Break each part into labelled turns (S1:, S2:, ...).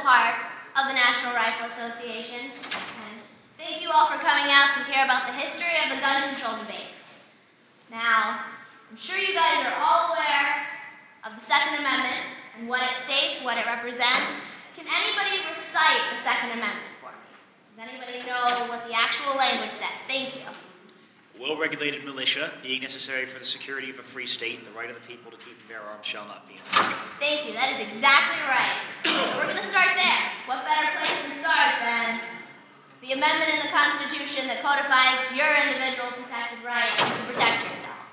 S1: part of the National Rifle Association, and thank you all for coming out to hear about the history of the gun control debate. Now, I'm sure you guys are all aware of the Second Amendment and what it states, what it represents. Can anybody recite the Second Amendment for me? Does anybody know what the actual language says? Thank you.
S2: Well-regulated militia, being necessary for the security of a free state, the right of the people to keep and bear arms shall not be infringed.
S1: Thank you. That is exactly right. So we're going to start there. What better place to start than the amendment in the Constitution that codifies your individual protected right to protect yourself?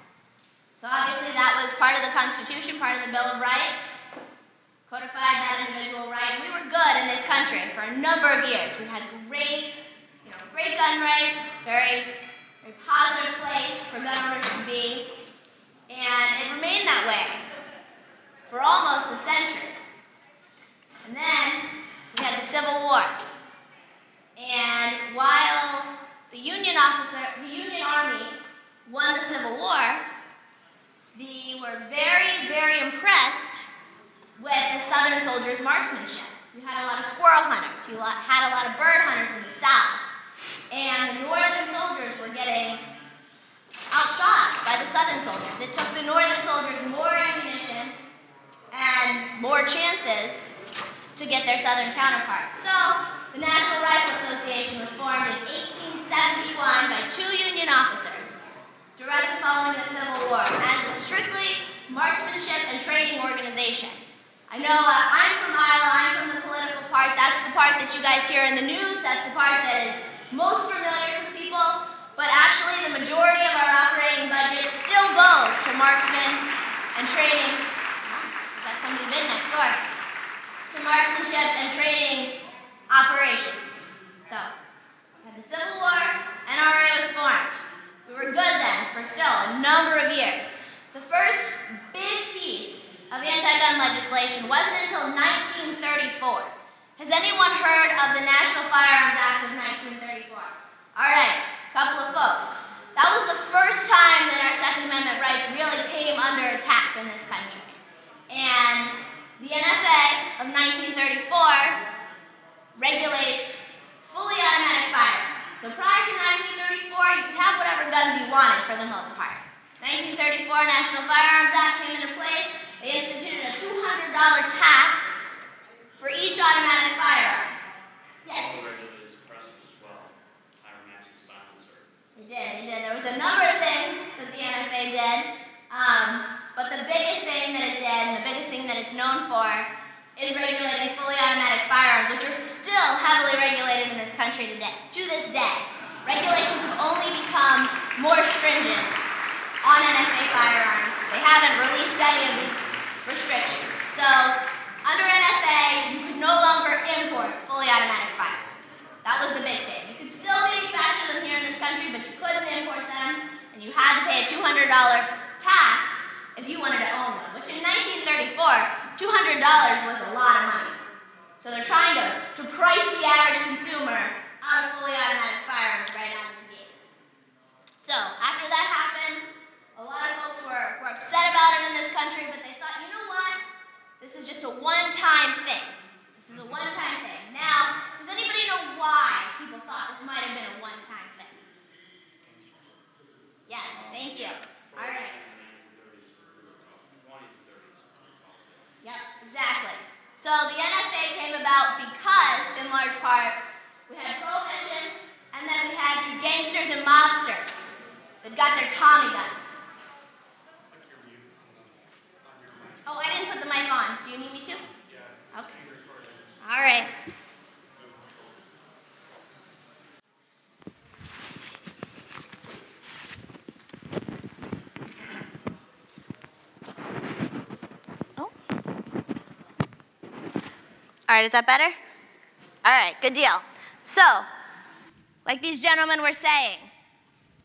S1: So obviously that was part of the Constitution, part of the Bill of Rights, codified that individual right. And we were good in this country for a number of years. We had great gun rights, very positive place for gun owners to be, and it remained that way for almost a century. And then we had the Civil War. And while the Union Army won the Civil War, they were very, very impressed with the Southern soldiers' marksmanship. You had a lot of squirrel hunters. You had a lot of bird hunters in the South. And the Northern soldiers were getting outshot by the Southern soldiers. It took the Northern soldiers more ammunition and more chances to get their Southern counterparts. So the National Rifle Association was formed in 1871 by 2 Union officers directly following the Civil War as a strictly marksmanship and training organization. I know I'm from ILA, I'm from the political part. That's the part that you guys hear in the news. That's the part that is most familiar to people, but actually the majority of our operating budget still goes to marksmen and training. We've got somebody big next door. To marksmanship and training operations. So, we had the Civil War, NRA was formed. We were good then for still a number of years. The first big piece of anti-gun legislation wasn't until 1934. Has anyone heard of the National Firearms Act of 1934? All right, a couple of folks. That was the first time that our Second Amendment rights really came under attack in this country. And the NFA of 1934 regulates fully automatic firearms. So prior to 1934, you could have whatever guns you wanted for the most part. 1934 National Firearms Act came into place. They instituted a $200 tax for each automatic firearm. Yes?
S3: Also regulated suppressors as well. Higher maximum silencer.
S1: They did. There was a number of things that the NFA did, but the biggest thing that it did, and the biggest thing that it's known for, is regulating fully automatic firearms, which are still heavily regulated in this country today. To this day, regulations have only become more stringent on NFA firearms. They haven't released any of these restrictions. So, under NFA, you could no longer import fully automatic firearms. That was the big thing. You could still manufacture them here in this country, but you couldn't import them, and you had to pay a $200 tax if you wanted to own one, which in 1934, $200 was a lot of money. So they're trying to price the average consumer out of fully automatic firearms right out of the gate. So, after that happened, a lot of folks were upset about it in this country, but they thought, you know what? This is just a one-time thing. This is a one-time thing. Now, does anybody know why people thought this might have been a one-time thing? Yes, thank you. All right. Yep, exactly. So the NFA came about because, in large part, we had prohibition, and then we had these gangsters and mobsters that got their Tommy guns. Oh, I didn't put the mic on. Do you need me to? Yeah. Okay. All right. Oh. All right, is that better? All right, good deal. So, like these gentlemen were saying,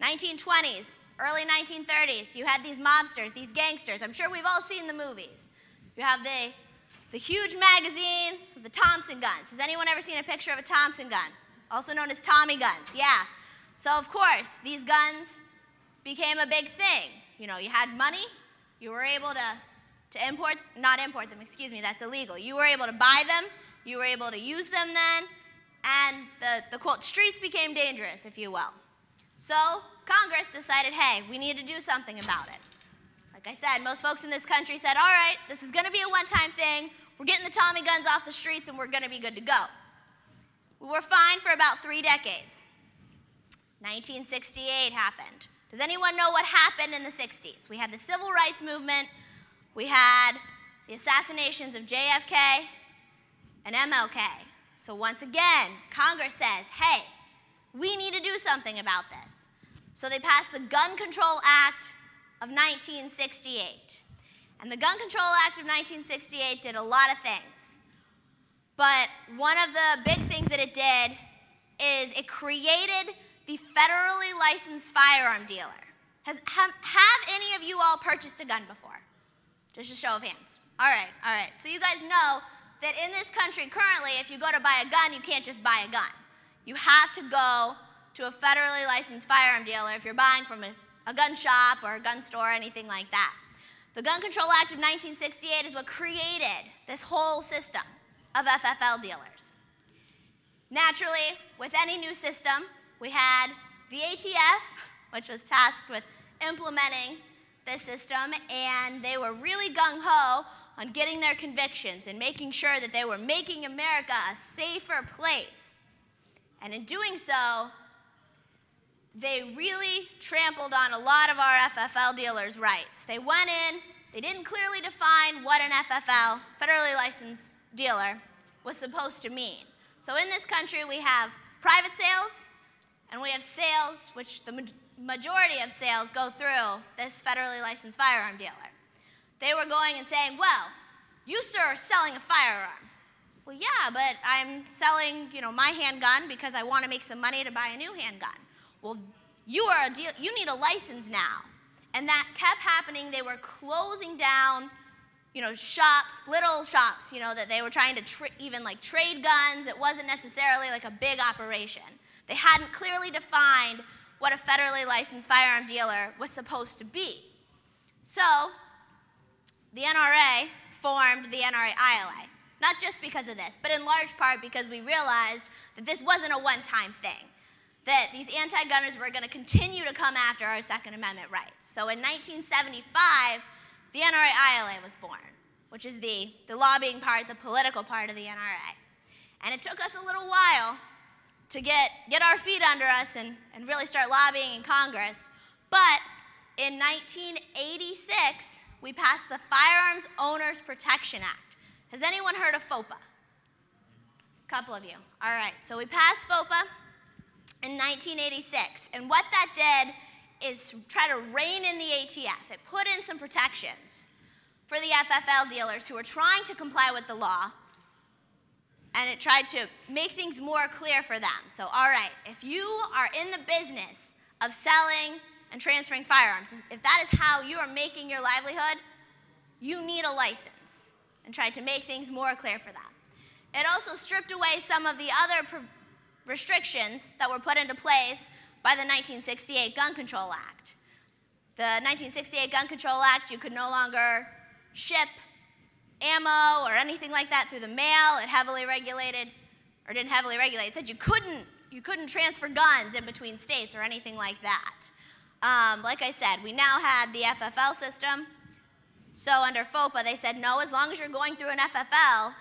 S1: 1920s, early 1930s, you had these mobsters, these gangsters. I'm sure we've all seen the movies. You have the huge magazine with the Thompson guns. Has anyone ever seen a picture of a Thompson gun? Also known as Tommy guns, yeah. So of course, these guns became a big thing. You know, you had money, you were able to not import them, excuse me, that's illegal. You were able to buy them, You were able to use them then, and the quote, streets became dangerous, if you will. So Congress decided, hey, we need to do something about it. Like I said, most folks in this country said, all right, this is going to be a one-time thing. We're getting the Tommy guns off the streets, and we're going to be good to go. We were fine for about 3 decades. 1968 happened. Does anyone know what happened in the 60s? We had the Civil Rights Movement. We had the assassinations of JFK and MLK. So once again, Congress says, hey, we need to do something about this. So they passed the Gun Control Act of 1968. And the Gun Control Act of 1968 did a lot of things. But one of the big things that it did is it created the federally licensed firearm dealer. Have any of you all purchased a gun before? Just a show of hands. All right. So you guys know that in this country currently, if you go to buy a gun, you can't just buy a gun. You have to go to a federally licensed firearm dealer if you're buying from a gun shop or a gun store or anything like that. The Gun Control Act of 1968 is what created this whole system of FFL dealers. Naturally, with any new system, we had the ATF, which was tasked with implementing this system, and they were really gung-ho on getting their convictions and making sure that they were making America a safer place. And in doing so, they really trampled on a lot of our FFL dealers' rights. They went in, they didn't clearly define what an FFL, federally licensed dealer, was supposed to mean. So in this country, we have private sales, and we have sales, which the majority of sales go through this federally licensed firearm dealer. They were going and saying, well, you, sir, are selling a firearm. Well, yeah, but I'm selling, my handgun because I want to make some money to buy a new handgun. Well, you need a license now. And that kept happening. They were closing down, shops, little shops, that they were trying to even trade guns. It wasn't necessarily like a big operation. They hadn't clearly defined what a federally licensed firearm dealer was supposed to be. So the NRA formed the NRA-ILA, not just because of this, but in large part because we realized that this wasn't a one-time thing, that these anti-gunners were going to continue to come after our Second Amendment rights. So in 1975, the NRA-ILA was born, which is the lobbying part, the political part of the NRA. And it took us a little while to get our feet under us and really start lobbying in Congress. But in 1986, we passed the Firearms Owners Protection Act. Has anyone heard of FOPA? A couple of you. All right, so we passed FOPA in 1986. And what that did is try to rein in the ATF. It put in some protections for the FFL dealers who were trying to comply with the law, and it tried to make things more clear for them. So, all right, if you are in the business of selling and transferring firearms, if that is how you are making your livelihood, you need a license, and tried to make things more clear for them. It also stripped away some of the other restrictions that were put into place by the 1968 Gun Control Act. The 1968 Gun Control Act, you could no longer ship ammo or anything like that through the mail. It heavily regulated, or didn't heavily regulate. It said you couldn't transfer guns in between states or anything like that. Like I said, we now had the FFL system. So under FOPA, they said, no, as long as you're going through an FFL,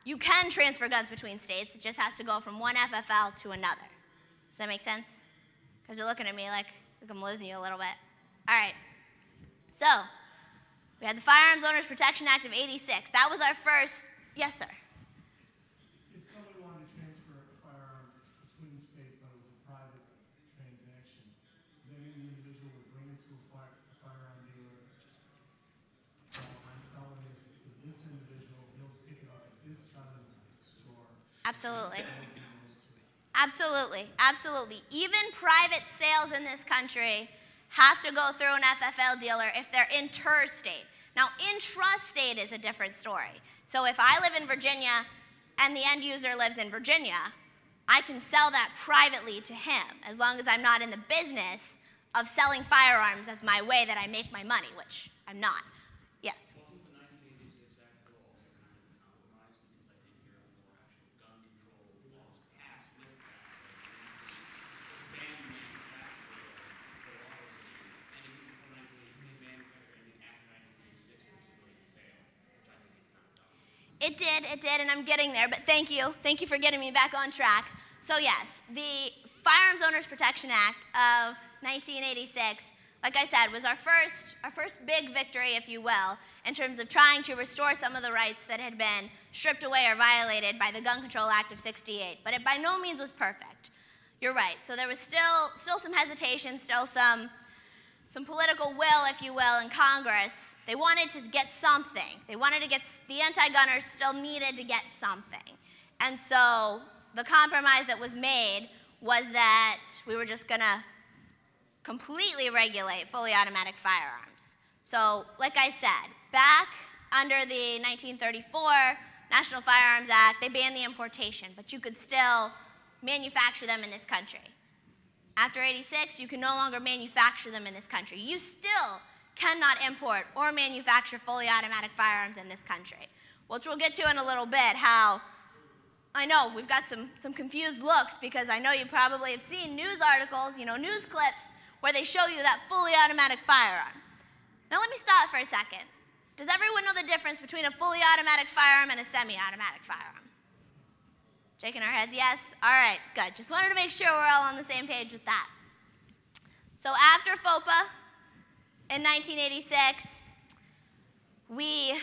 S1: you can transfer guns between states. It just has to go from one FFL to another. Does that make sense? Because you're looking at me like I'm losing you a little bit. All right. So we had the Firearms Owners Protection Act of '86. That was our first. Yes, sir.
S4: If somebody wanted to transfer a firearm between states, but it was a private transaction, does that mean the individual would bring it to a firearm dealer? I'm selling this to this individual. He'll pick it up at this gun store.
S1: Absolutely. Absolutely. Absolutely. Even private sales in this country have to go through an FFL dealer if they're interstate. Now, intrastate is a different story. So if I live in Virginia and the end user lives in Virginia, I can sell that privately to him as long as I'm not in the business of selling firearms as my way that I make my money, which I'm not. Yes?
S3: Wasn't the 1986 Act bill also kind of a compromise because I did hear a more
S1: It did, and I'm getting there, but thank you. Thank you for getting me back on track. So yes, the Firearms Owners Protection Act of 1986, like I said, was our first big victory, if you will, in terms of trying to restore some of the rights that had been stripped away or violated by the Gun Control Act of '68. But it by no means was perfect. You're right. So there was still some hesitation, still some political will, if you will, in Congress. They wanted to get something. They wanted to get, the anti-gunners still needed to get something. And so the compromise that was made was that we were just going to completely regulate fully automatic firearms. So, like I said, back under the 1934 National Firearms Act, they banned the importation, but you could still manufacture them in this country. After '86, you can no longer manufacture them in this country. You still cannot import or manufacture fully automatic firearms in this country, which we'll get to in a little bit. How I know we've got some confused looks, because I know you probably have seen news articles, news clips where they show you that fully automatic firearm. Now let me stop for a second. Does everyone know the difference between a fully automatic firearm and a semi-automatic firearm? Shaking our heads, yes? All right, good. Just wanted to make sure we're all on the same page with that. So after FOPA in 1986, we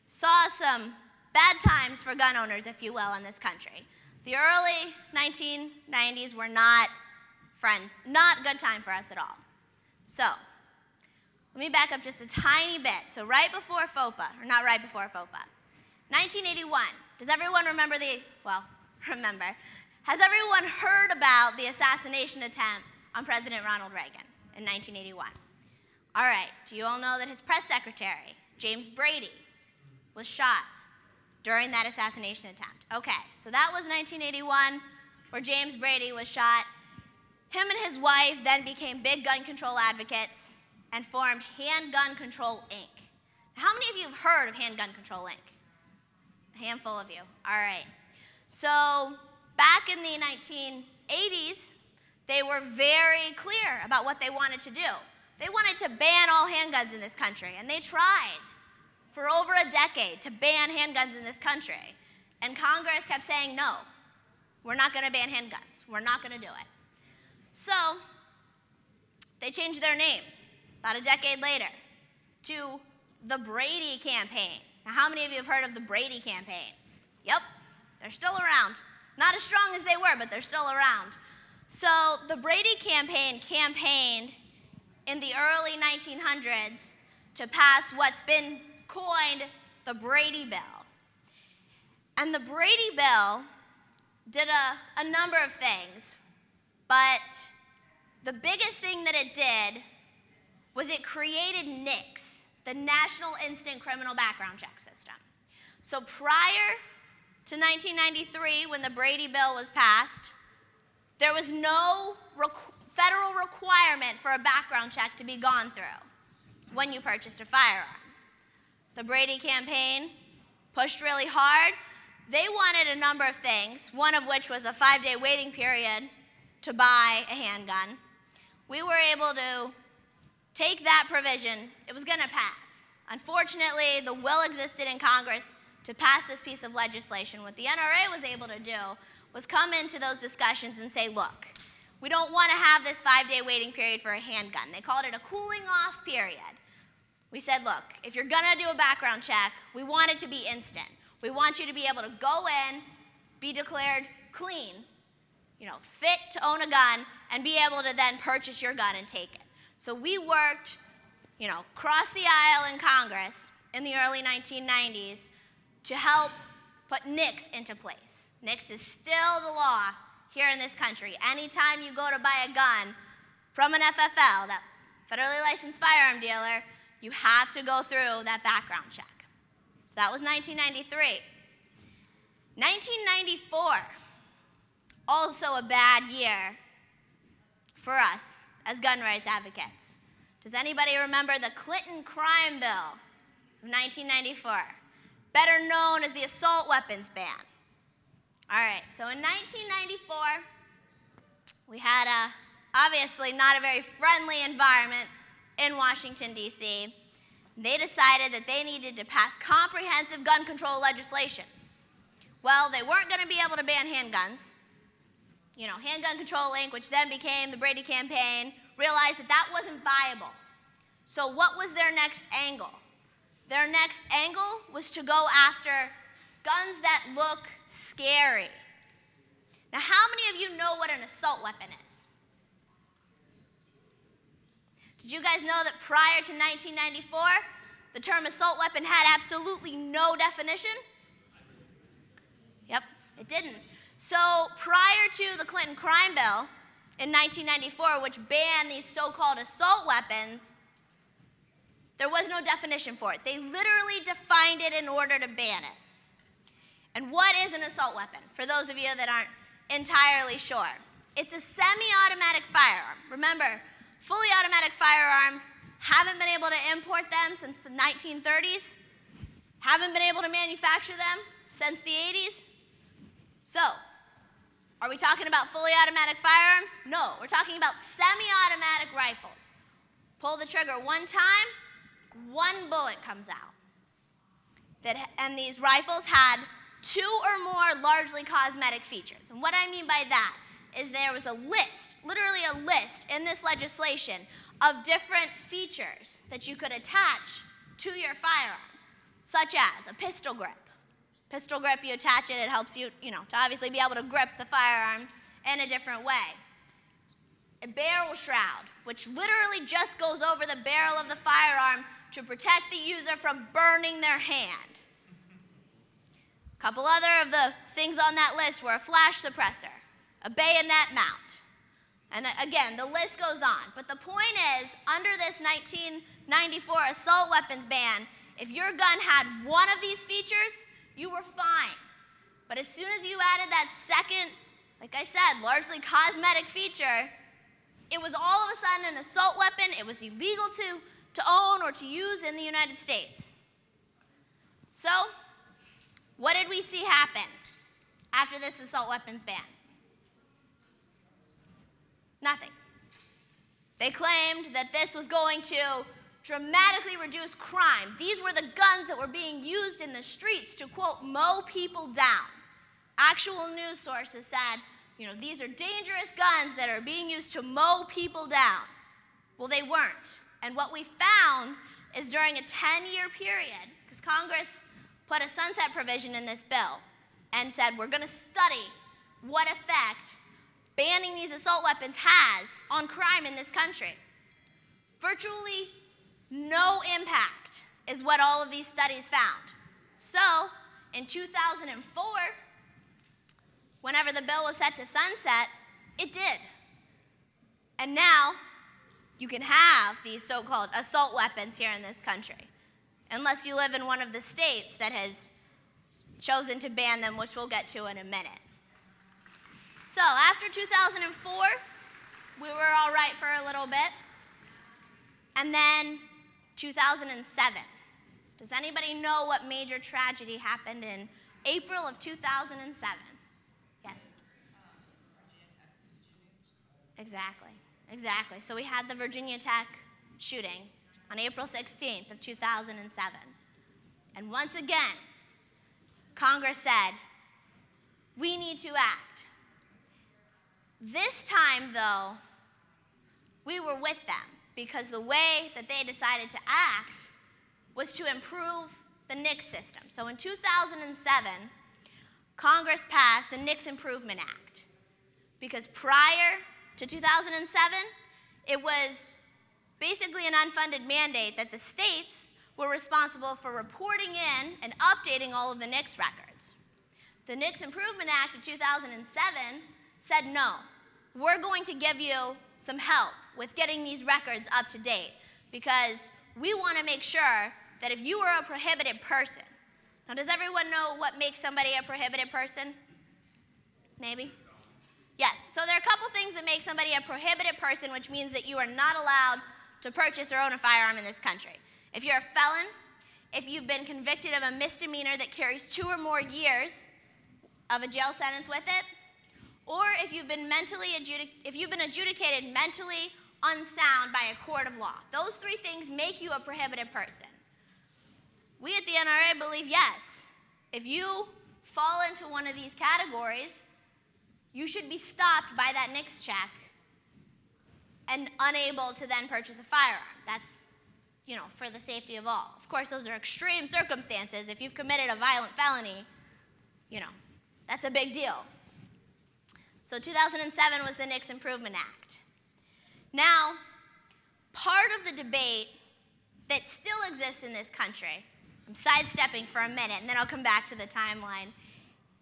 S1: saw some bad times for gun owners, if you will, in this country. The early 1990s were not good time for us at all. So let me back up just a tiny bit. So right before FOPA, or not right before FOPA, 1981. Does everyone remember has everyone heard about the assassination attempt on President Ronald Reagan in 1981? All right, do you all know that his press secretary, James Brady, was shot during that assassination attempt? Okay, so that was 1981, where James Brady was shot. Him and his wife then became big gun control advocates and formed Handgun Control, Inc. How many of you have heard of Handgun Control, Inc.? A handful of you. All right. So back in the 1980s, they were very clear about what they wanted to do. They wanted to ban all handguns in this country, and they tried for over a decade to ban handguns in this country. And Congress kept saying, no, we're not going to ban handguns. We're not going to do it. So they changed their name about a decade later to the Brady campaign. Now, how many of you have heard of the Brady campaign? Yep, they're still around. Not as strong as they were, but they're still around. So the Brady campaign campaigned in the early 1900s to pass what's been coined the Brady Bill. And the Brady Bill did a number of things, but the biggest thing that it did was it created NICS, the National Instant Criminal Background Check System. So prior to 1993, when the Brady Bill was passed, there was no federal requirement for a background check to be gone through when you purchased a firearm. The Brady campaign pushed really hard. They wanted a number of things, one of which was a 5-day waiting period to buy a handgun. We were able to take that provision. It was going to pass. Unfortunately, the will existed in Congress to pass this piece of legislation. What the NRA was able to do was come into those discussions and say, look, we don't want to have this 5-day waiting period for a handgun. They called it a cooling off period. We said, look, if you're going to do a background check, we want it to be instant. We want you to be able to go in, be declared clean, fit to own a gun, and be able to then purchase your gun and take it. So we worked, across the aisle in Congress in the early 1990s to help put NICS into place. NICS is still the law here in this country. Anytime you go to buy a gun from an FFL, that federally licensed firearm dealer, you have to go through that background check. So that was 1993. 1994, also a bad year for us as gun rights advocates. Does anybody remember the Clinton crime bill of 1994, better known as the assault weapons ban? All right, so in 1994, we had obviously not a very friendly environment in Washington, D.C., They decided that they needed to pass comprehensive gun control legislation. Well, they weren't going to be able to ban handguns. You know, Handgun Control Inc., which then became the Brady campaign, realized that that wasn't viable. So what was their next angle? Their next angle was to go after guns that look scary. Now, how many of you know what an assault weapon is? Did you guys know that prior to 1994, the term assault weapon had absolutely no definition? Yep, it didn't. So prior to the Clinton crime bill in 1994, which banned these so-called assault weapons, there was no definition for it. They literally defined it in order to ban it. And what is an assault weapon? For those of you that aren't entirely sure, it's a semi-automatic firearm. Remember, fully automatic firearms, haven't been able to import them since the 1930s, haven't been able to manufacture them since the 80s. So, are we talking about fully automatic firearms? No, we're talking about semi-automatic rifles. Pull the trigger one time, one bullet comes out. And these rifles had 2 or more largely cosmetic features. And what I mean by that is there was a list, literally a list in this legislation of different features that you could attach to your firearm, such as a pistol grip. Pistol grip, you attach it, it helps you, to obviously be able to grip the firearm in a different way. A barrel shroud, which literally just goes over the barrel of the firearm to protect the user from burning their hand. A couple other of the things on that list were a flash suppressor, a bayonet mount, and again, the list goes on. But the point is, under this 1994 assault weapons ban, if your gun had one of these features, you were fine. But as soon as you added that second, like I said, largely cosmetic feature, it was all of a sudden an assault weapon. It was illegal to own or to use in the United States. So, what did we see happen after this assault weapons ban? Nothing. They claimed that this was going to dramatically reduce crime. These were the guns that were being used in the streets to, quote, mow people down. Actual news sources said, these are dangerous guns that are being used to mow people down. Well, they weren't. And what we found is during a 10-year period, because Congress put a sunset provision in this bill and said we're going to study what effect banning these assault weapons has on crime in this country. Virtually no impact is what all of these studies found. So, in 2004, whenever the bill was set to sunset, it did. And now, you can have these so-called assault weapons here in this country, unless you live in one of the states that has chosen to ban them, which we'll get to in a minute. So, after 2004, we were all right for a little bit. And then 2007. Does anybody know what major tragedy happened in April of 2007? Yes? Exactly. So we had the Virginia Tech shooting on April 16th of 2007. And once again, Congress said, we need to act. This time, though, we were with them, because the way that they decided to act was to improve the NICS system. So in 2007, Congress passed the NICS Improvement Act, because prior to 2007, it was basically an unfunded mandate that the states were responsible for reporting in and updating all of the NICS records. The NICS Improvement Act of 2007 said, no, we're going to give you some help with getting these records up to date, because we want to make sure that if you are a prohibited person. Now, does everyone know what makes somebody a prohibited person? Maybe? Yes, so there are a couple things that make somebody a prohibited person, which means that you are not allowed to purchase or own a firearm in this country. If you're a felon, if you've been convicted of a misdemeanor that carries 2 or more years of a jail sentence with it, or if you've been adjudicated mentally unsound by a court of law. Those 3 things make you a prohibited person. We at the NRA believe yes. If you fall into one of these categories, you should be stopped by that NICS check and unable to then purchase a firearm. That's, for the safety of all. Of course, those are extreme circumstances. If you've committed a violent felony, that's a big deal. So 2007 was the NICS Improvement Act. Now, part of the debate that still exists in this country, I'm sidestepping for a minute and then I'll come back to the timeline,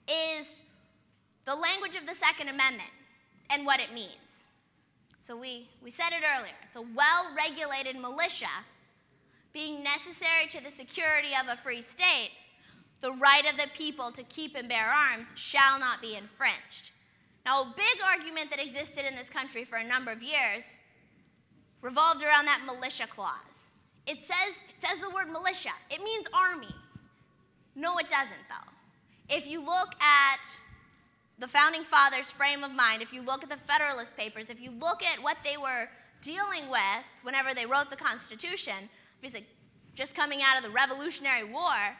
S1: is the language of the Second Amendment and what it means. So we said it earlier. It's a well-regulated militia being necessary to the security of a free state. The right of the people to keep and bear arms shall not be infringed. Now, a big argument that existed in this country for a number of years revolved around that militia clause. It says the word militia. It means army. No, it doesn't, though. If you look at the Founding Fathers' frame of mind, if you look at the Federalist Papers, if you look at what they were dealing with whenever they wrote the Constitution, obviously just coming out of the Revolutionary War,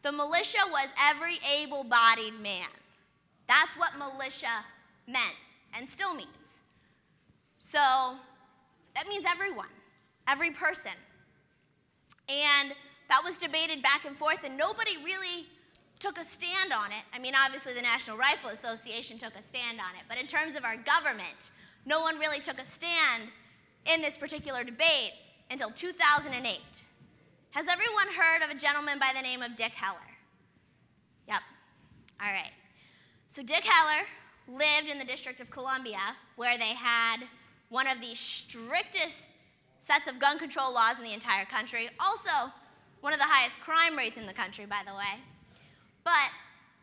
S1: the militia was every able-bodied man. That's what militia meant and still means. So that means everyone, every person. And that was debated back and forth, and nobody really took a stand on it. I mean, obviously the National Rifle Association took a stand on it, but in terms of our government, no one really took a stand in this particular debate until 2008. Has everyone heard of a gentleman by the name of Dick Heller? Yep. All right. So Dick Heller lived in the District of Columbia, where they had one of the strictest sets of gun control laws in the entire country. Also, one of the highest crime rates in the country, by the way. But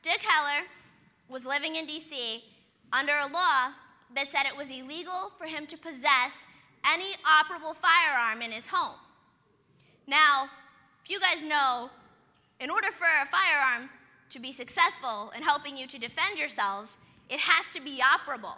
S1: Dick Heller was living in D.C. under a law that said it was illegal for him to possess any operable firearm in his home. Now, if you guys know, in order for a firearm to be successful in helping you to defend yourself, it has to be operable.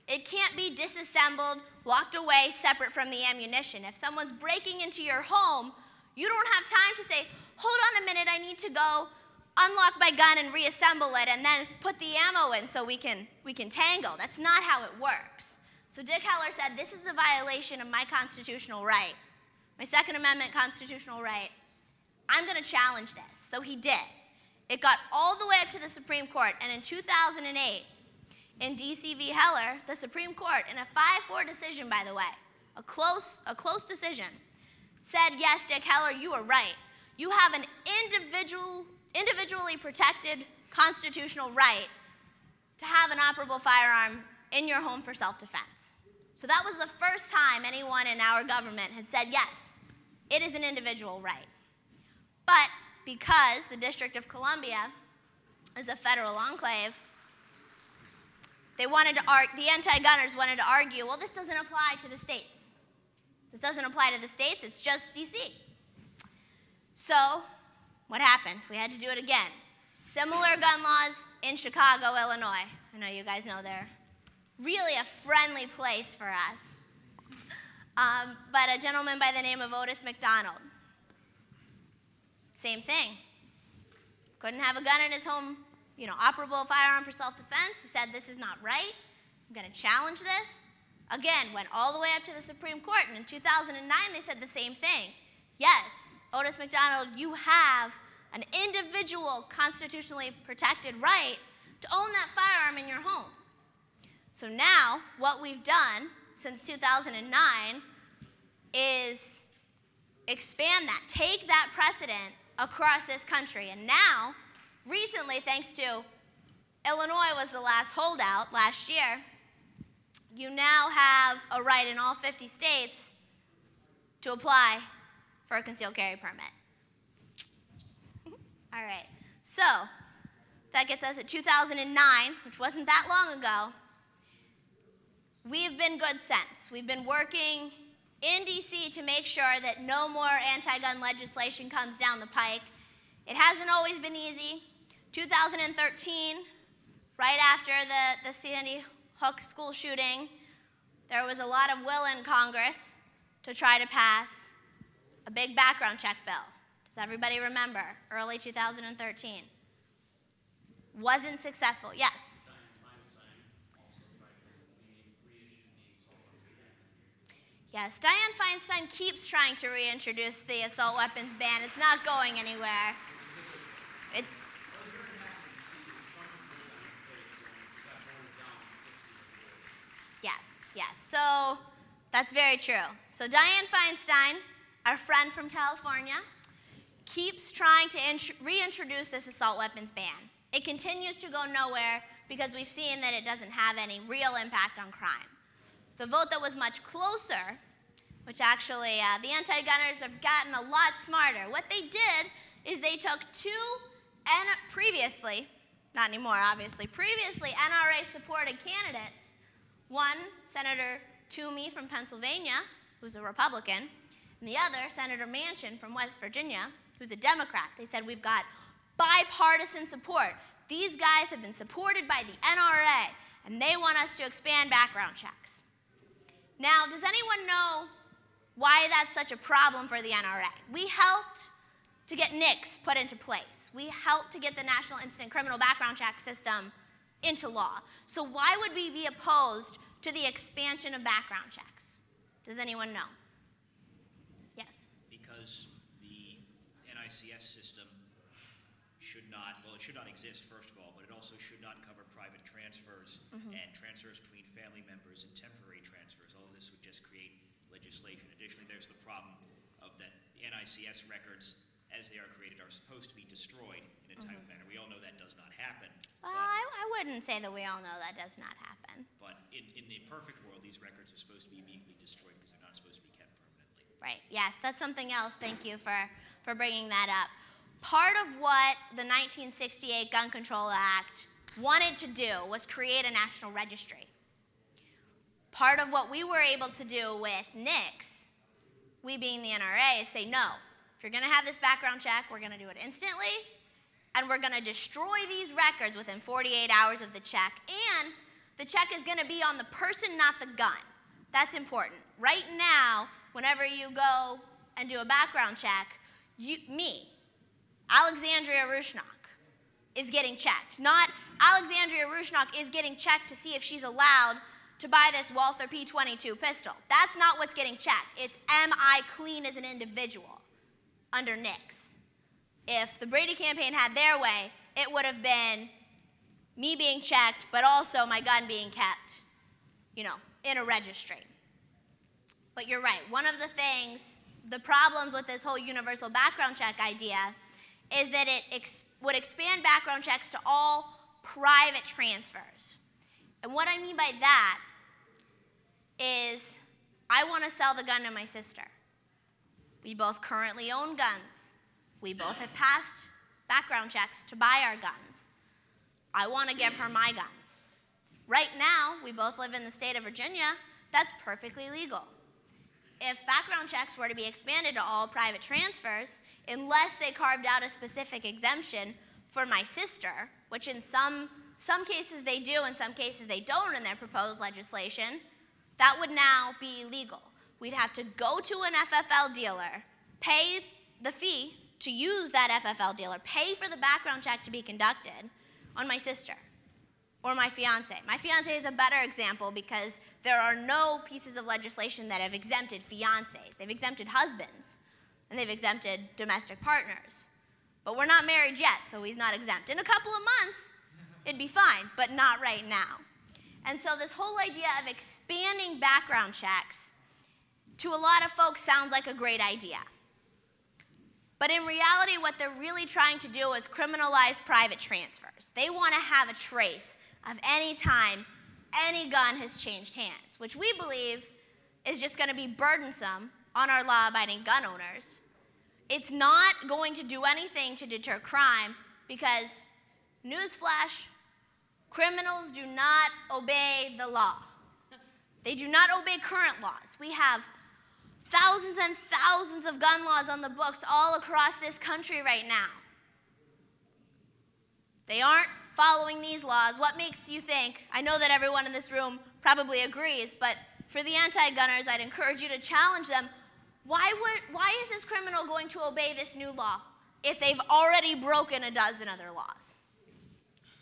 S1: It can't be disassembled, locked away, separate from the ammunition. If someone's breaking into your home, you don't have time to say, hold on a minute, I need to go unlock my gun and reassemble it and then put the ammo in so we can tangle. That's not how it works. So Dick Heller said, this is a violation of my constitutional right, my Second Amendment constitutional right. I'm going to challenge this. So he did. It got all the way up to the Supreme Court, and in 2008, in D.C. v. Heller, the Supreme Court, in a 5-4 decision, by the way, a close decision, said, yes, Dick Heller, you are right. You have an individually protected constitutional right to have an operable firearm in your home for self-defense. So that was the first time anyone in our government had said, yes, it is an individual right. But because the District of Columbia is a federal enclave, the Antigunners wanted to argue, well, this doesn't apply to the states. This doesn't apply to the states, it's just D.C. So what happened? We had to do it again. Similar gun laws in Chicago, Illinois. I know you guys know they're really a friendly place for us. But a gentleman by the name of Otis McDonald. Same thing. Couldn't have a gun in his home, operable firearm for self-defense. He said, this is not right. I'm going to challenge this. Again, went all the way up to the Supreme Court, and in 2009, they said the same thing. Yes, Otis McDonald, you have an individual constitutionally protected right to own that firearm in your home. So now, what we've done since 2009 is expand that, take that precedent across this country. And now, recently, thanks to Illinois was the last holdout last year, you now have a right in all 50 states to apply for a concealed carry permit. All right, so that gets us at 2009, which wasn't that long ago. We've been good since. We've been working in D.C. to make sure that no more anti-gun legislation comes down the pike. It hasn't always been easy. 2013, right after the Sandy Hook school shooting, there was a lot of will in Congress to try to pass a big background check bill to Does everybody remember? Early 2013. Wasn't successful. Yes?
S3: Dianne Feinstein also tried to reissue the assault weapons ban.
S1: Yes, Dianne Feinstein keeps trying to reintroduce the assault weapons ban. It's not going anywhere. It's... Yes. So that's very true. So Dianne Feinstein, our friend from California, keeps trying to reintroduce this assault weapons ban. It continues to go nowhere because we've seen that it doesn't have any real impact on crime. The vote that was much closer, which actually the anti-gunners have gotten a lot smarter. What they did is they took previously, not anymore obviously, previously NRA-supported candidates. One, Senator Toomey from Pennsylvania, who's a Republican, and the other, Senator Manchin from West Virginia, who's a Democrat. They said, we've got bipartisan support. These guys have been supported by the NRA, and they want us to expand background checks. Now, does anyone know why that's such a problem for the NRA? We helped to get NICS put into place. We helped to get the National Instant Criminal Background Check System into law. So why would we be opposed to the expansion of background checks? Does anyone know? Yes?
S2: Because the NICS system should not exist, first of all, but it also should not cover private transfers and transfers between family members and temporary transfers. All of this would just create legislation. Additionally, there's the problem of that the NICS records, as they are created, are supposed to be destroyed in a timely manner. We all know that does not happen.
S1: I wouldn't say that we all know that does not happen.
S2: But in the perfect world, these records are supposed to be immediately destroyed because they're not supposed to be kept permanently.
S1: Right, yes, that's something else. Thank you for bringing that up. Part of what the 1968 Gun Control Act wanted to do was create a national registry. Part of what we were able to do with NICS, we being the NRA, is say, no, if you're going to have this background check, we're going to do it instantly, and we're going to destroy these records within 48 hours of the check, and the check is going to be on the person, not the gun. That's important. Right now, whenever you go and do a background check, Alexandria Rusnak, is getting checked. Not Alexandria Rusnak is getting checked to see if she's allowed to buy this Walther P22 pistol. That's not what's getting checked. It's, am I clean as an individual under NICS? If the Brady campaign had their way, it would have been me being checked, but also my gun being kept, in a registry. But you're right. One of the problems with this whole universal background check idea is that it would expand background checks to all private transfers. And what I mean by that is I want to sell the gun to my sister. We both currently own guns. We both have passed background checks to buy our guns. I want to give her my gun. Right now, we both live in the state of Virginia. That's perfectly legal. If background checks were to be expanded to all private transfers, unless they carved out a specific exemption for my sister, which in some cases they do, in some cases they don't in their proposed legislation, that would now be illegal. We'd have to go to an FFL dealer, pay the fee to use that FFL dealer, pay for the background check to be conducted on my sister or my fiance. My fiance is a better example because there are no pieces of legislation that have exempted fiancés. They've exempted husbands, and they've exempted domestic partners. But we're not married yet, so he's not exempt. In a couple of months, it'd be fine, but not right now. And so this whole idea of expanding background checks to a lot of folks sounds like a great idea. But in reality, what they're really trying to do is criminalize private transfers. They want to have a trace of any time any gun has changed hands, which we believe is just going to be burdensome on our law-abiding gun owners. It's not going to do anything to deter crime because, newsflash, criminals do not obey the law. They do not obey current laws. We have thousands and thousands of gun laws on the books all across this country right now. They aren't following these laws. What makes you think? I know that everyone in this room probably agrees, but for the anti-gunners, I'd encourage you to challenge them. why is this criminal going to obey this new law if they've already broken a dozen other laws?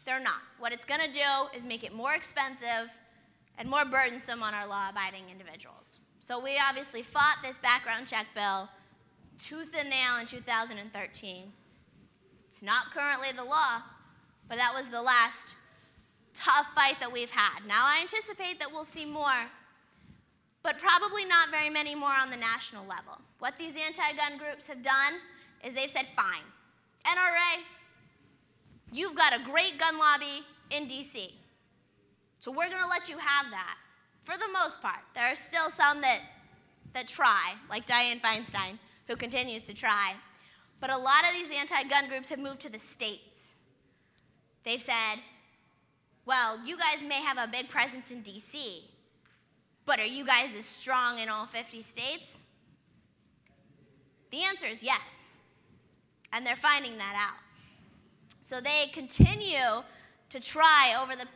S1: They're not. What it's going to do is make it more expensive and more burdensome on our law-abiding individuals. So we obviously fought this background check bill tooth and nail in 2013. It's not currently the law, but that was the last tough fight that we've had. Now I anticipate that we'll see more, but probably not very many more on the national level. What these anti-gun groups have done is they've said, fine, NRA, you've got a great gun lobby in DC, so we're going to let you have that. For the most part, there are still some that try, like Dianne Feinstein, who continues to try. But a lot of these anti-gun groups have moved to the states. They've said, well, you guys may have a big presence in DC, but are you guys as strong in all 50 states? The answer is yes, and they're finding that out. So they continue to try over the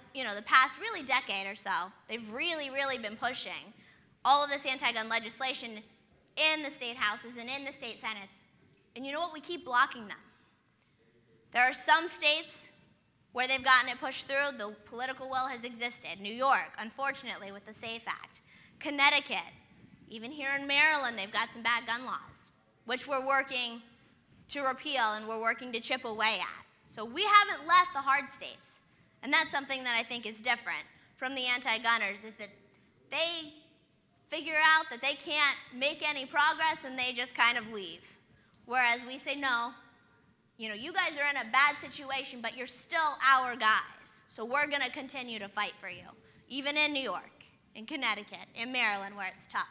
S1: past really decade or so. They've really, really been pushing all of this anti-gun legislation in the state houses and in the state senates. And you know what? We keep blocking them. There are some states where they've gotten it pushed through. The political will has existed. New York, unfortunately, with the SAFE Act. Connecticut, even here in Maryland, they've got some bad gun laws, which we're working to repeal and we're working to chip away at. So we haven't left the hard states. And that's something that I think is different from the anti-gunners, is that they figure out that they can't make any progress and they just kind of leave. Whereas we say, no, you guys are in a bad situation, but you're still our guys. So we're going to continue to fight for you, even in New York, in Connecticut, in Maryland, where it's tough.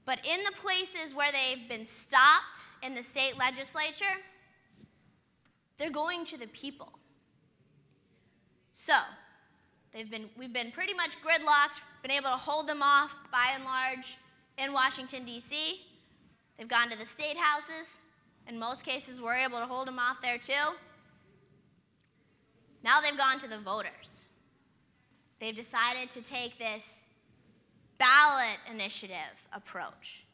S1: But in the places where they've been stopped in the state legislature, they're going to the people. So we've been pretty much gridlocked, been able to hold them off by and large in Washington, D.C. They've gone to the state houses. In most cases, we're able to hold them off there too. Now they've gone to the voters. They've decided to take this ballot initiative approach.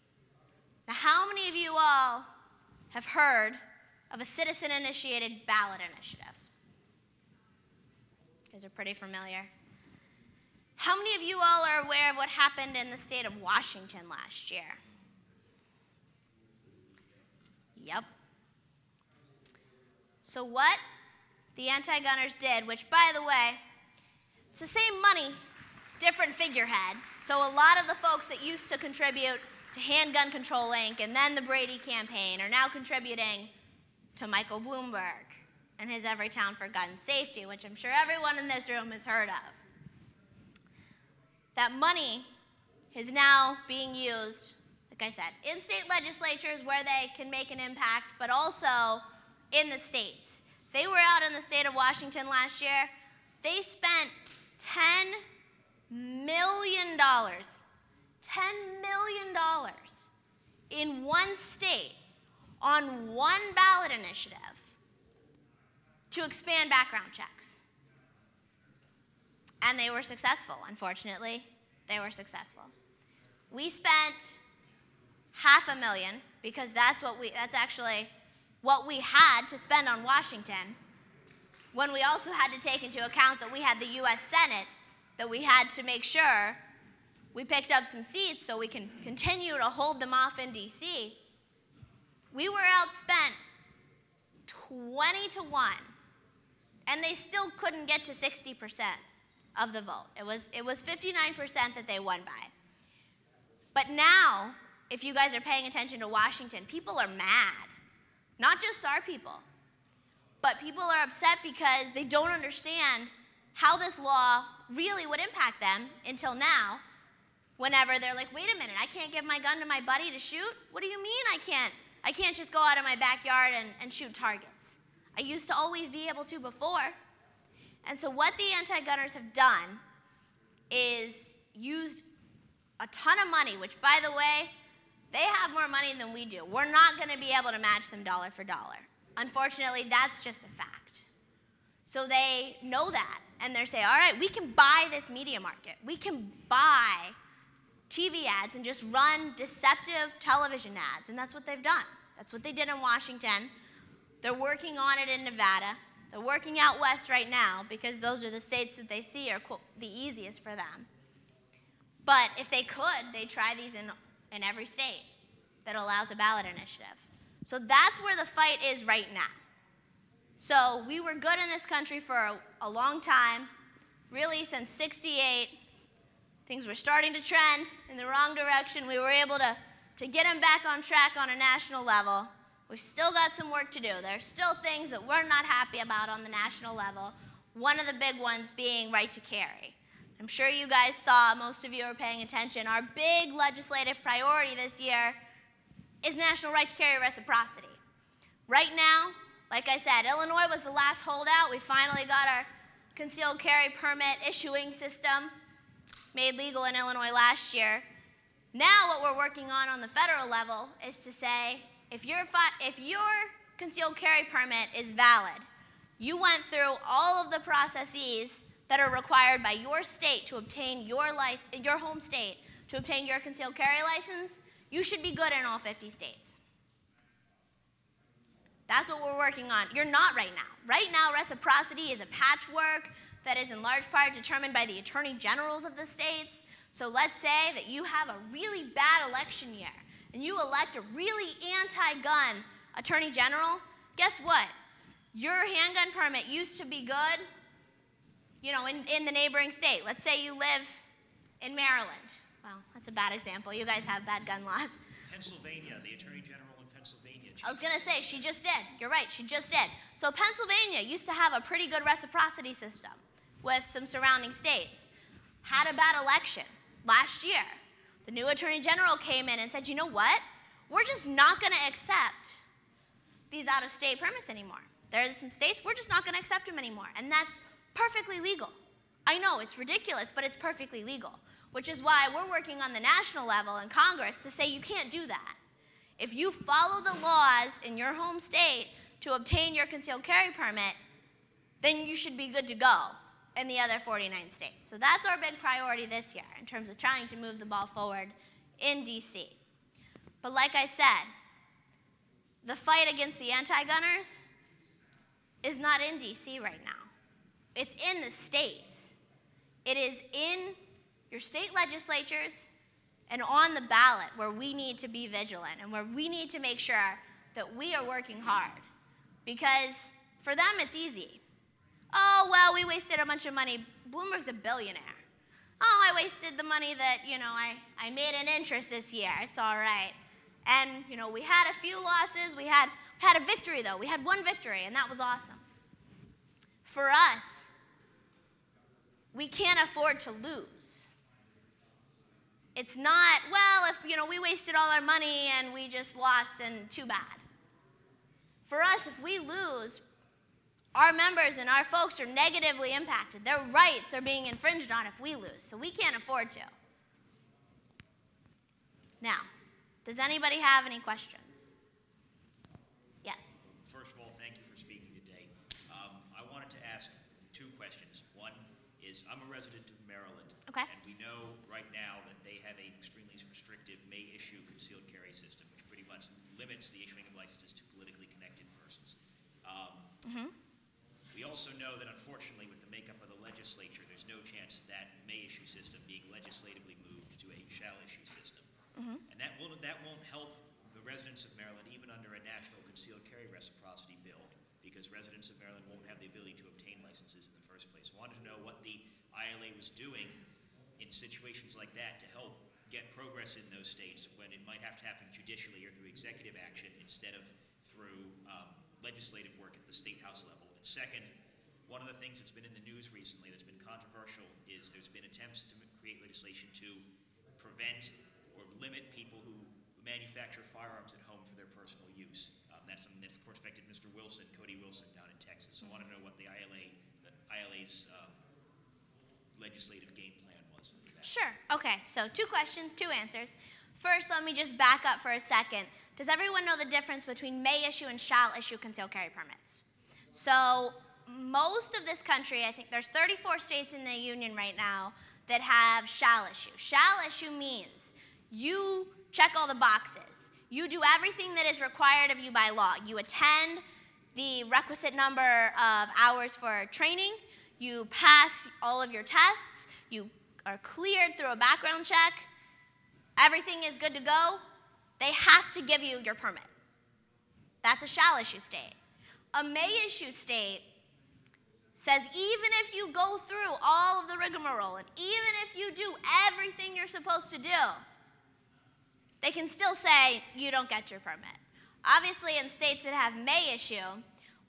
S1: Now, how many of you all have heard of a citizen-initiated ballot initiative? You guys are pretty familiar. How many of you all are aware of what happened in the state of Washington last year? Yep. So what the anti-gunners did, which, by the way, it's the same money, different figurehead. So a lot of the folks that used to contribute to Handgun Control Inc. and then the Brady campaign are now contributing to Michael Bloomberg and his Everytown for gun safety, which I'm sure everyone in this room has heard of. That money is now being used, like I said, in state legislatures where they can make an impact, but also in the states. They were out in the state of Washington last year. They spent $10 million in one state on one ballot initiative to expand background checks. And they were successful, unfortunately. They were successful. We spent $500,000 because that's actually what we had to spend on Washington, when we also had to take into account that we had the U.S. Senate, that we had to make sure we picked up some seats so we can continue to hold them off in D.C. We were outspent 20-1, and they still couldn't get to 60% of the vote. It was 59% that they won by. But now, if you guys are paying attention to Washington, people are mad. Not just our people, but people are upset because they don't understand how this law really would impact them until now, whenever they're like, wait a minute, I can't give my gun to my buddy to shoot? What do you mean I can't? I can't just go out of my backyard and shoot targets. I used to always be able to before. And so what the anti-gunners have done is used a ton of money, which, by the way, they have more money than we do. We're not going to be able to match them dollar for dollar. Unfortunately, that's just a fact. So they know that, and they say, all right, we can buy this media market. We can buy TV ads and just run deceptive television ads, and that's what they've done. That's what they did in Washington. They're working on it in Nevada. They're working out west right now because those are the states that they see are, quote, the easiest for them. But if they could, they'd try these in every state that allows a ballot initiative. So that's where the fight is right now. So we were good in this country for a long time, really since '68. Things were starting to trend in the wrong direction. We were able to get them back on track on a national level. We've still got some work to do. There's still things that we're not happy about on the national level. One of the big ones being right to carry. I'm sure you guys saw, most of you are paying attention, our big legislative priority this year is national right to carry reciprocity. Right now, like I said, Illinois was the last holdout. We finally got our concealed carry permit issuing system made legal in Illinois last year. Now what we're working on the federal level is to say, if your concealed carry permit is valid, you went through all of the processes that are required by your state to obtain your home state to obtain your concealed carry license, you should be good in all 50 states. That's what we're working on. You're not right now. Right now, reciprocity is a patchwork that is in large part determined by the attorney generals of the states. So let's say that you have a really bad election year and you elect a really anti-gun attorney general. Guess what? Your handgun permit used to be good, you know, in the neighboring state. Let's say you live in Maryland. Well, that's a bad example. You guys have bad gun laws.
S2: Pennsylvania, the attorney general in Pennsylvania.
S1: I was going to say, she just did. You're right, she just did. So Pennsylvania used to have a pretty good reciprocity system with some surrounding states. Had a bad election last year. The new attorney general came in and said, you know what? We're just not going to accept these out-of-state permits anymore. There's some states, we're just not going to accept them anymore. And that's perfectly legal. I know, it's ridiculous, but it's perfectly legal, which is why we're working on the national level in Congress to say you can't do that. If you follow the laws in your home state to obtain your concealed carry permit, then you should be good to go in the other 49 states. So that's our big priority this year in terms of trying to move the ball forward in D.C. But like I said, the fight against the anti-gunners is not in D.C. right now. It's in the states. It is in your state legislatures and on the ballot where we need to be vigilant and where we need to make sure that we are working hard. Because for them, it's easy. Oh, well, we wasted a bunch of money. Bloomberg's a billionaire. Oh, I wasted the money that, you know, I made in interest this year. It's all right. And, you know, we had a few losses. We had a victory, though. We had one victory, and that was awesome. For us, we can't afford to lose. It's not, well, if, you know, we wasted all our money and we just lost, and too bad. For us, if we lose, our members and our folks are negatively impacted. Their rights are being infringed on if we lose, so we can't afford to. Now, does anybody have any questions? Yes?
S2: First of all, thank you for speaking today. I wanted to ask two questions. One is, I'm a resident of Maryland,
S1: Okay.
S2: and we know right now that they have an extremely restrictive may-issue concealed carry system, which pretty much limits the issuing of licenses to politically connected persons. We also know that, unfortunately, with the makeup of the legislature, there's no chance of that may-issue system being legislatively moved to a shall-issue system. And that won't help the residents of Maryland, even under a national concealed carry reciprocity bill, because residents of Maryland won't have the ability to obtain licenses in the first place. I wanted to know what the ILA was doing in situations like that to help get progress in those states when it might have to happen judicially or through executive action instead of through legislative work at the state house level. And second, one of the things that's been in the news recently that's been controversial is there's been attempts to create legislation to prevent or limit people who manufacture firearms at home for their personal use. That's something that's, of course, affected Mr. Wilson, Cody Wilson, down in Texas. So I want to know what the ILA's legislative game plan was for that.
S1: Sure. Okay, so 2 questions, 2 answers. First, let me just back up for a second. Does everyone know the difference between may issue and shall issue concealed carry permits? So most of this country, I think there's 34 states in the union right now that have shall issue. Shall issue means you check all the boxes. You do everything that is required of you by law. You attend the requisite number of hours for training. You pass all of your tests. You are cleared through a background check. Everything is good to go. They have to give you your permit. That's a shall issue state. A may issue state says even if you go through all of the rigmarole and even if you do everything you're supposed to do, they can still say you don't get your permit. Obviously, in states that have may issue,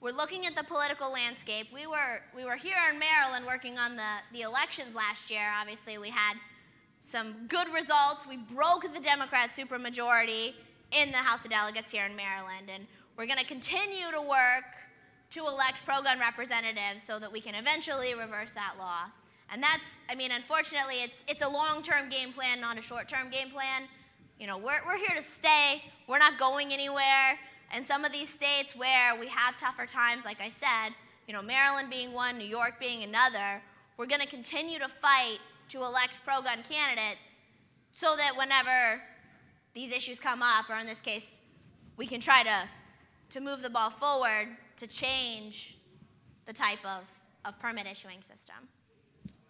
S1: we're looking at the political landscape. We were here in Maryland working on the elections last year. Obviously, we had some good results. We broke the Democrat supermajority in the House of Delegates here in Maryland, and we're going to continue to work to elect pro-gun representatives so that we can eventually reverse that law. And that's, I mean, unfortunately, it's a long-term game plan, not a short-term game plan. You know, we're here to stay. We're not going anywhere. And some of these states where we have tougher times, like I said, you know, Maryland being one, New York being another, we're going to continue to fight to elect pro-gun candidates so that whenever these issues come up, or in this case, we can try to move the ball forward to change the type of permit issuing system.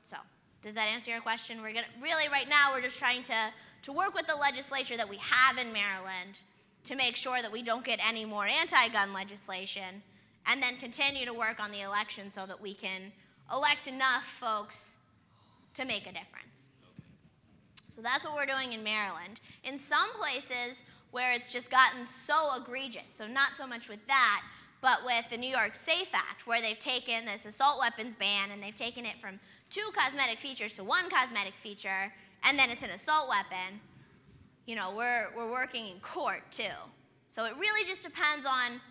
S1: So, does that answer your question? We're gonna, really, right now, we're just trying to work with the legislature that we have in Maryland to make sure that we don't get any more anti-gun legislation, and then continue to work on the election so that we can elect enough folks to make a difference. So that's what we're doing in Maryland. In some places where it's just gotten so egregious, so not so much with that, but with the New York SAFE Act, where they've taken this assault weapons ban and they've taken it from 2 cosmetic features to 1 cosmetic feature, and then it's an assault weapon. You know, we're working in court too. So it really just depends on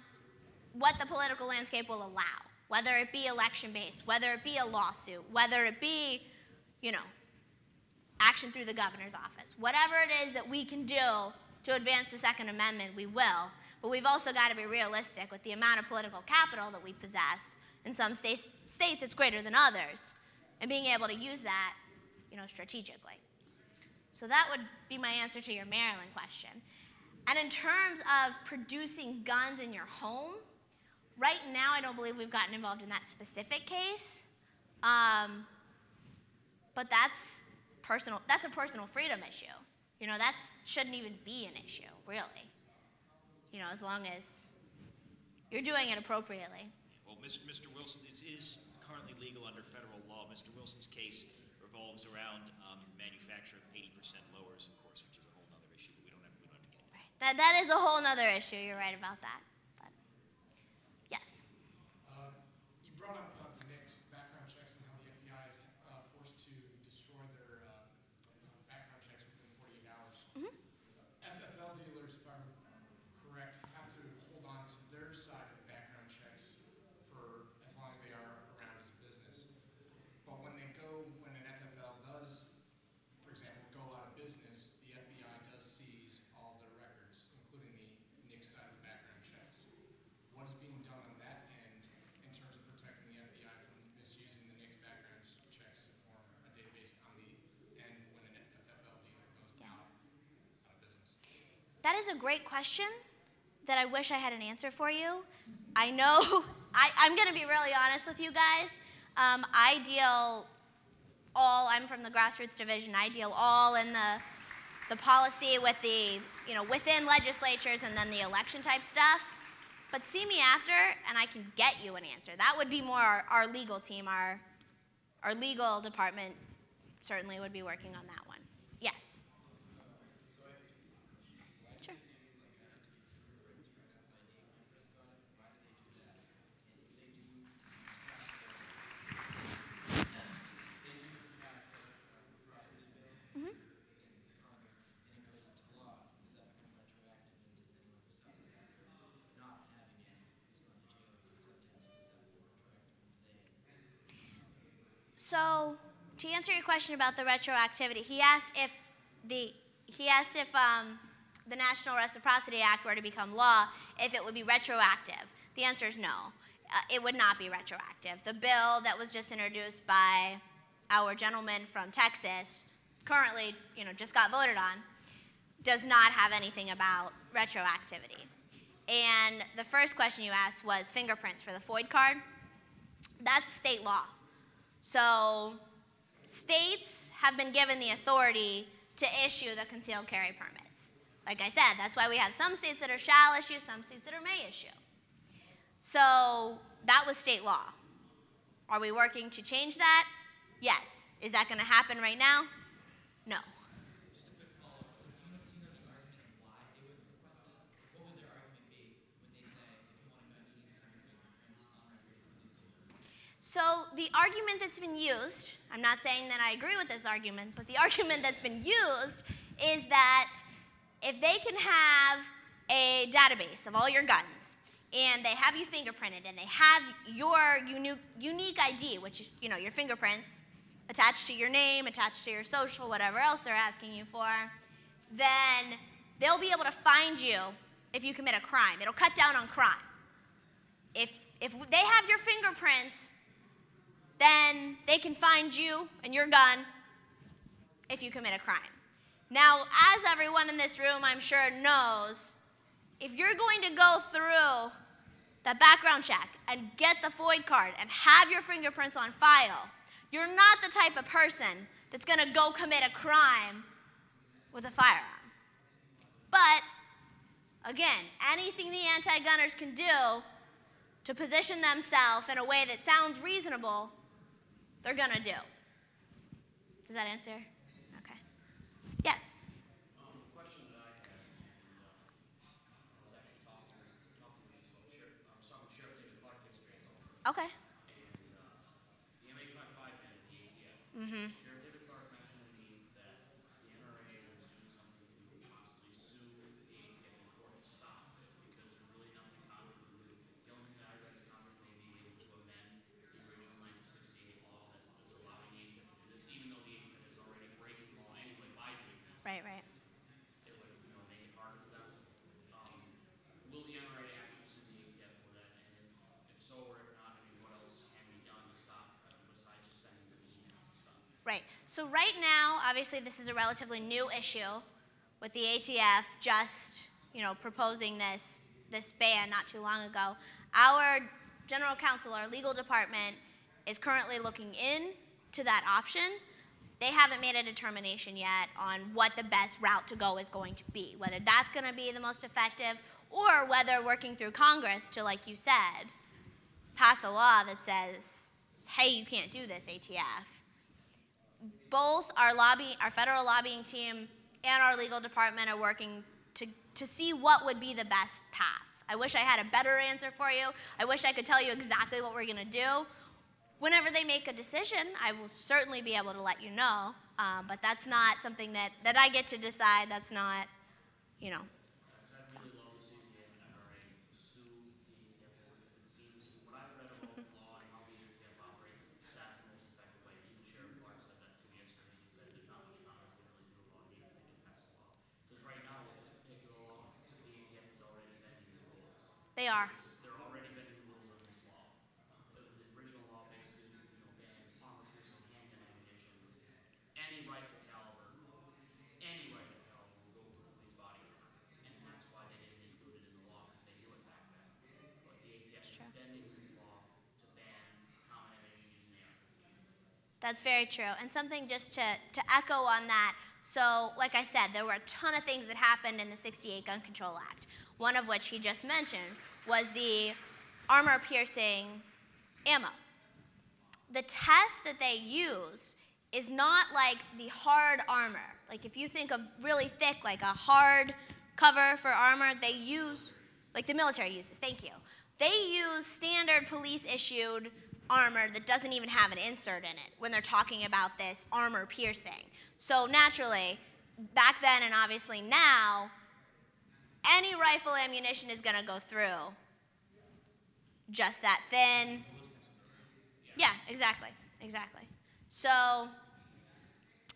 S1: what the political landscape will allow, whether it be election-based, whether it be a lawsuit, whether it be, you know, action through the governor's office. Whatever it is that we can do to advance the Second Amendment, we will. But we've also got to be realistic with the amount of political capital that we possess. In some states it's greater than others, and being able to use that, you know, strategically. So that would be my answer to your Maryland question. And in terms of producing guns in your home, right now I don't believe we've gotten involved in that specific case. But that's a personal freedom issue. You know, that shouldn't even be an issue, really. You know, as long as you're doing it appropriately.
S2: Well, Mr. Wilson, it is currently legal under federal law. Mr. Wilson's case revolves around manufacture of 80% lowers, of course, which is a whole other issue, but we don't have to get into that.
S1: That is a whole other issue. You're right about that. But, yes?
S4: You brought up the NICS background checks and how the FBI is forced to destroy their background checks within 48 hours.
S1: Mm-hmm.
S4: FFL dealers, if I'm correct, have to hold on to their side of the background checks for as long as they are around as a business. But when an FFL does, for example, go out of business, the FBI does seize all their records, including the NICS side of the background checks. What is being done on that end in terms of protecting the FBI from misusing the NICS background checks to form a database on the end when an FFL dealer goes out of business?
S1: That is a great question that I wish I had an answer for you. I know, I'm going to be really honest with you guys. I'm from the grassroots division. I deal all in the policy with the, you know, within legislatures and then the election type stuff. But see me after, and I can get you an answer. That would be more our legal team. Our legal department certainly would be working on that one. Yes? Sure. So, to answer your question about the retroactivity, he asked if the National Reciprocity Act were to become law, if it would be retroactive. The answer is no. It would not be retroactive. The bill that was just introduced by our gentleman from Texas, currently, just got voted on, does not have anything about retroactivity. And the first question you asked was fingerprints for the FOID card. That's state law. So states have been given the authority to issue the concealed carry permits. Like I said, that's why we have some states that are shall issue, some states that are may issue. So that was state law. Are we working to change that? Yes. Is that going to happen right now? No.
S3: Just a quick follow-up. Do you know the argument of why they would request that? What would their argument be when they say, if you want to go, you need to turn your fingerprints on record, please do?
S1: So the argument that's been used, I'm not saying that I agree with this argument, but the argument that's been used is that if they can have a database of all your guns, and they have you fingerprinted, and they have your unique ID, which is, your fingerprints, attached to your name, attached to your social, whatever else they're asking you for, then they'll be able to find you if you commit a crime. It'll cut down on crime. If they have your fingerprints, then they can find you and your gun if you commit a crime. Now, as everyone in this room, I'm sure, knows, if you're going to go through the background check and get the FOID card and have your fingerprints on file, you're not the type of person that's going to go commit a crime with a firearm. But, again, anything the anti-gunners can do to position themselves in a way that sounds reasonable, they're going to do. Does that answer? Okay. Yes?
S3: The question that I had, I was actually talking with Sheriff David Clark yesterday.
S1: Okay.
S3: The NRA-ILA ban the ATF.
S1: Mm-hmm.
S3: Sheriff David Clark mentioned to me that the NRA was doing something to possibly sue the ATF in court to stop this because there's really nothing Congress can do. The only thing that I read is Congress may be able to amend the original 1968 law that was allowing the ATF to do this, even though the ATF is already breaking the law anyway by doing this.
S1: Right, right.
S3: It would make it harder for them. Will the NRA actually sue the ATF for that? And if so or if not, what else can be done to stop besides just sending them emails and stuff?
S1: Right. So right now, obviously, this is a relatively new issue with the ATF just, proposing this ban not too long ago. Our general counsel, our legal department, is currently looking into that option. They haven't made a determination yet on what the best route to go is going to be, whether that's going to be the most effective or whether working through Congress to, like you said, pass a law that says, hey, you can't do this, ATF. Both our federal lobbying team and our legal department are working to see what would be the best path. I wish I had a better answer for you. I wish I could tell you exactly what we're going to do. Whenever they make a decision, I will certainly be able to let you know, but that's not something that I get to decide. That's not,
S3: I'd really love to see the NRA sue the ATF because it seems, what I've read about the law and how the ATF operates, that's the most effective way. Even Sheriff Clark said that to me yesterday. He said there's not much Congress can really do about it even if they did pass the law. Because right now, with this particular law, the ATF is already bending the rules.
S1: They are.
S3: They're already bending the rules of this law. The original law basically, banned armor piercing handgun ammunition, any rifle caliber will go through a police body armor. And that's why they didn't include it in the law because they knew it back then. But the ATF is bending this law to ban common ammunition using AR-15s.
S1: That's very true. And something just to echo on that, so like I said, there were a ton of things that happened in the 68 Gun Control Act, one of which he just mentioned was the armor-piercing ammo. The test that they use is not like the hard armor. Like if you think of really thick, like a hard cover for armor, they use, like the military uses, thank you. They use standard police-issued armor that doesn't even have an insert in it when they're talking about this armor piercing. So naturally, back then and obviously now, any rifle ammunition is going to go through just that thin. Yeah, exactly. So,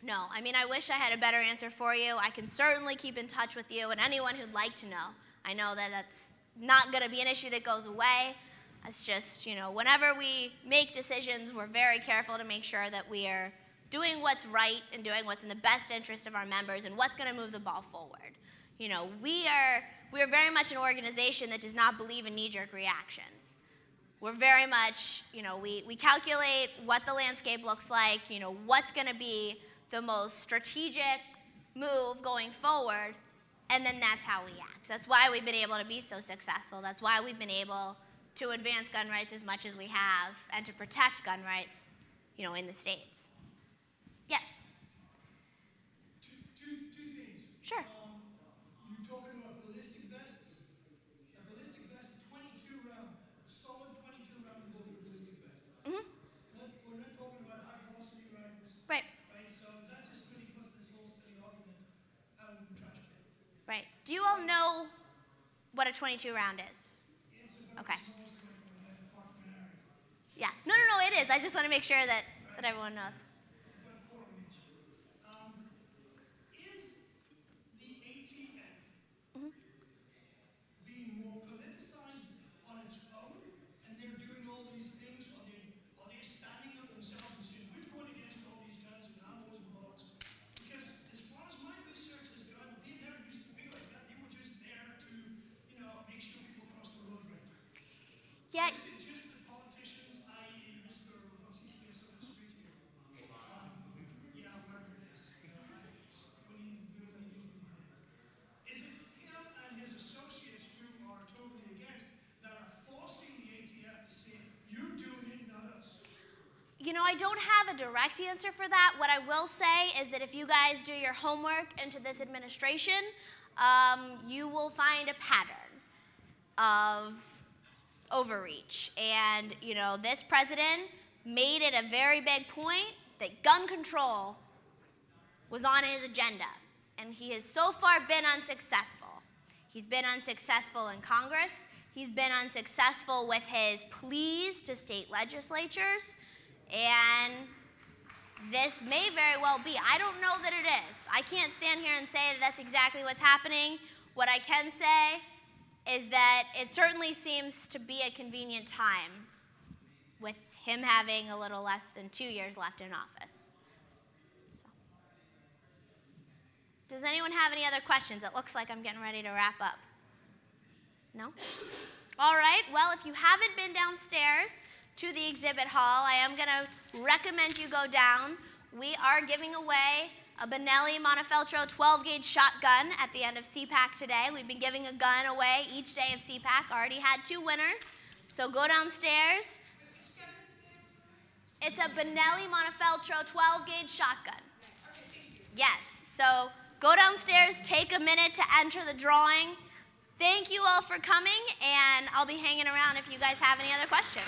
S1: no, I wish I had a better answer for you. I can certainly keep in touch with you and anyone who'd like to know. I know that that's not going to be an issue that goes away. It's just, whenever we make decisions, we're very careful to make sure that we are doing what's right and doing what's in the best interest of our members and what's going to move the ball forward. You know, we are very much an organization that does not believe in knee-jerk reactions. We're very much, you know, we calculate what the landscape looks like, you know, what's going to be the most strategic move going forward, and then that's how we act. That's why we've been able to be so successful. That's why we've been able to advance gun rights as much as we have and to protect gun rights, you know, in the states. Yes?
S4: Two things.
S1: Sure.
S4: You're talking about ballistic vests. A ballistic vest, 22 round, a solid 22 round to go through a ballistic vest.
S1: Mm-hmm.
S4: We're not talking about high velocity rifles.
S1: Right.
S4: Right, so that just really puts this whole study argument out of the trash bin.
S1: Right. Do you all know what a 22 round is?
S4: It's about
S1: Okay.
S4: the smallest weapon we have apart from an area rifle.
S1: Yeah. No, it is. I just want to make sure that everyone knows.
S4: About a quarter of an inch. Is the ATF being more politicized on its own, and they're doing all these things, or they standing up themselves and saying, we're going against all these guns with ammo and bullets? Because as far as my research has gone, they never used to be like that. They were just there to, you know, make sure people cross the road right.
S1: Yeah.
S4: Is it just the politicians, i.e. Mr. What's his face on the street here? Yeah, whoever it is. Don't even use his name. Is it him and his associates who are totally against that are forcing the ATF to say, you're doing it, not us?
S1: You know, I don't have a direct answer for that. What I will say is that if you guys do your homework into this administration, you will find a pattern of overreach. And, you know, this president made it a very big point that gun control was on his agenda. And he has so far been unsuccessful. He's been unsuccessful in Congress. He's been unsuccessful with his pleas to state legislatures. And this may very well be. I don't know that it is. I can't stand here and say that that's exactly what's happening. What I can say is that it certainly seems to be a convenient time with him having a little less than 2 years left in office. So. Does anyone have any other questions? It looks like I'm getting ready to wrap up. No? All right. Well, if you haven't been downstairs to the exhibit hall, I am going to recommend you go down. We are giving away a Benelli Montefeltro 12-gauge shotgun at the end of CPAC today. We've been giving a gun away each day of CPAC. Already had 2 winners. So go downstairs. It's a Benelli Montefeltro 12-gauge shotgun. Yes. So go downstairs, take a minute to enter the drawing. Thank you all for coming, and I'll be hanging around if you guys have any other questions.